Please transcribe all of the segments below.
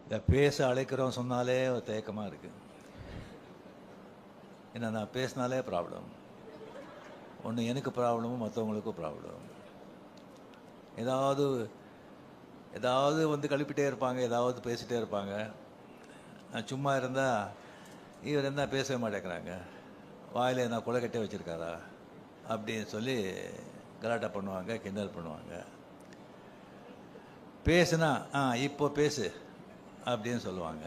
இந்த பேச அழைக்கிறோம் சொன்னாலே ஒரு தயக்கமாக இருக்குது. ஏன்னா நான் பேசினாலே ப்ராப்ளம். ஒன்று எனக்கு ப்ராப்ளமும் மற்றவங்களுக்கும் ப்ராப்ளம். ஏதாவது ஏதாவது வந்து கழுப்பிட்டே இருப்பாங்க, ஏதாவது பேசிகிட்டே இருப்பாங்க. நான் சும்மா இருந்தால் இவர் என்ன பேசவே மாட்டேங்கிறாங்க, வாயில் என்ன கொலை கட்டே வச்சுருக்காரா அப்படின்னு சொல்லி கலாட்டா பண்ணுவாங்க, கிண்டல் பண்ணுவாங்க. பேசுனா இப்போ பேசு அப்படின்னு சொல்லுவாங்க.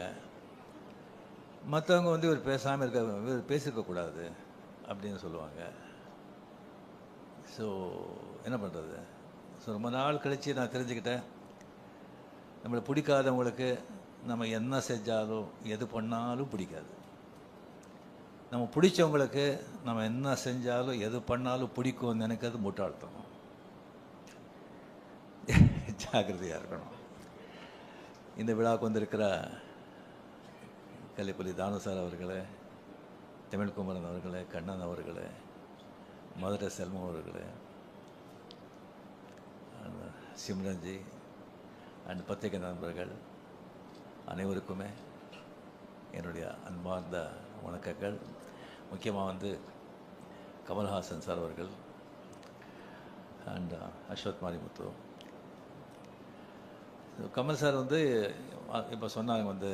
மற்றவங்க வந்து இவர் பேசாமல் இவர் பேசியிருக்கக்கூடாது அப்படின்னு சொல்லுவாங்க. ஸோ என்ன பண்ணுறது? ஸோ ரொம்ப நாள் கழித்து நான் தெரிஞ்சுக்கிட்டேன், நம்மளை பிடிக்காதவங்களுக்கு நம்ம என்ன செஞ்சாலும் எது பண்ணாலும் பிடிக்காது. நம்ம பிடிச்சவங்களுக்கு நம்ம என்ன செஞ்சாலும் எது பண்ணாலும் பிடிக்கும்னு நினைக்கிறது முட்டாள்தனம். ஜாக்கிரதையாக இருக்கணும். இந்த விழாவுக்கு வந்திருக்கிற கல்லிப்பள்ளி தானுசார் அவர்களே, தமிழ்குமரன் அவர்களே, கண்ணன் அவர்களே, மதுரை செல்வம் அவர்களே, சிம்ரன்ஜி அண்ட் பத்திரிகை நண்பர்கள் அனைவருக்குமே என்னுடைய அன்பார்ந்த வணக்கங்கள். முக்கியமாக வந்து கமல்ஹாசன் சார் அவர்கள் அண்ட் அஸ்வத் மாரிமுத்து. கமல் சார் வந்து இப்போ சொன்னாங்க வந்து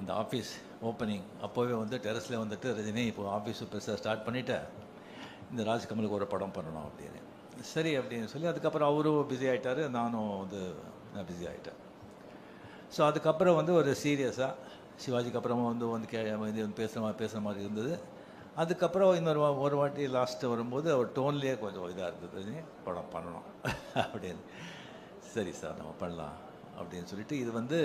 இந்த ஆஃபீஸ் ஓப்பனிங் அப்போவே வந்து டெரஸில் வந்துட்டு ரஜினி இப்போ ஆஃபீஸ் பெருசாக ஸ்டார்ட் பண்ணிவிட்டேன், இந்த ராஜ்கமலுக்கு ஒரு படம் பண்ணணும் அப்படின்னு. சரி அப்படின்னு சொல்லி அதுக்கப்புறம் அவரும் பிஸி ஆகிட்டார், நானும் வந்து நான் பிஸி ஆகிட்டேன். ஸோ அதுக்கப்புறம் வந்து ஒரு சீரியஸாக சிவாஜிக்கு அப்புறமா வந்து பேசுகிற மாதிரி இருந்தது. அதுக்கப்புறம் ஒரு வாட்டி லாஸ்ட்டு வரும்போது அவர் டோன்லேயே கொஞ்சம் இதாக இருந்தது, படம் பண்ணணும் அப்படின்னு. சரி சார் நம்ம பண்ணலாம் அப்படின்னு சொல்லிட்டு இது வந்து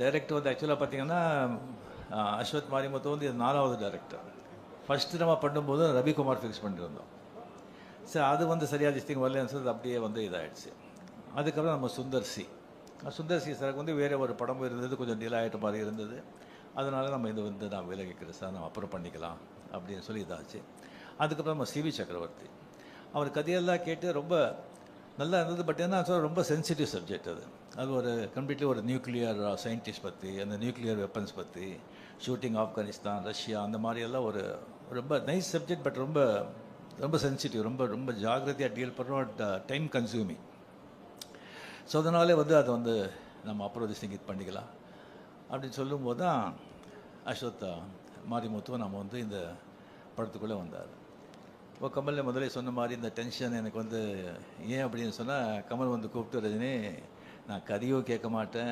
டைரக்டர் வந்து ஆக்சுவலாக பார்த்திங்கன்னா அஸ்வத் மாரிமுத்து வந்து இது 4வது டைரக்டர். ஃபஸ்ட்டு நம்ம பண்ணும்போது ரவிக்குமார் ஃபிக்ஸ் பண்ணியிருந்தோம். சரி அது வந்து சரியாக திஸ்திங் வரலன்னு சொல்லி அப்படியே வந்து இதாகிடுச்சு. அதுக்கப்புறம் நம்ம சுந்தர் சி சாருக்கு வந்து வேறு ஒரு படம் இருந்தது, கொஞ்சம் டிலே ஆகிட்ட மாதிரி இருந்தது. அதனால் நம்ம இது வந்து நான் விலகிக்கிறேன் சார், நம்ம அப்புறம் பண்ணிக்கலாம் அப்படின்னு சொல்லி இதாச்சு. அதுக்கப்புறம் நம்ம சிவி சக்கரவர்த்தி, அவர் கதையெல்லாம் கேட்டு ரொம்ப நல்லா இருந்தது. பட் என்ன ரொம்ப சென்சிட்டிவ் சப்ஜெக்ட் அது. அது ஒரு கம்ப்ளீட்லி ஒரு நியூக்ளியர் சயின்டிஸ்ட் பற்றி, அந்த நியூக்ளியர் வெப்பன்ஸ் பற்றி, ஷூட்டிங் ஆப்கானிஸ்தான், ரஷ்யா, அந்த மாதிரியெல்லாம் ஒரு ரொம்ப நைஸ் சப்ஜெக்ட். பட் ரொம்ப ரொம்ப சென்சிட்டிவ், ரொம்ப ரொம்ப ஜாகிரதையாக டீல் பண்ணுறோம், டைம் கன்சியூமிங். ஸோ அதனாலே வந்து அதை வந்து நம்ம அப்புறம் இது பண்ணிக்கலாம் அப்படின்னு சொல்லும்போது தான் அஸ்வத் மாரிமுத்துவை நம்ம வந்து இந்த படத்துக்குள்ளே வந்தார். இப்போ கமல் முதலே சொன்ன மாதிரி இந்த டென்ஷன் எனக்கு வந்து ஏன் அப்படின்னு சொன்னால், கமல் வந்து கூப்பிட்டு ரஜினி நான் கதையும் கேட்க மாட்டேன்,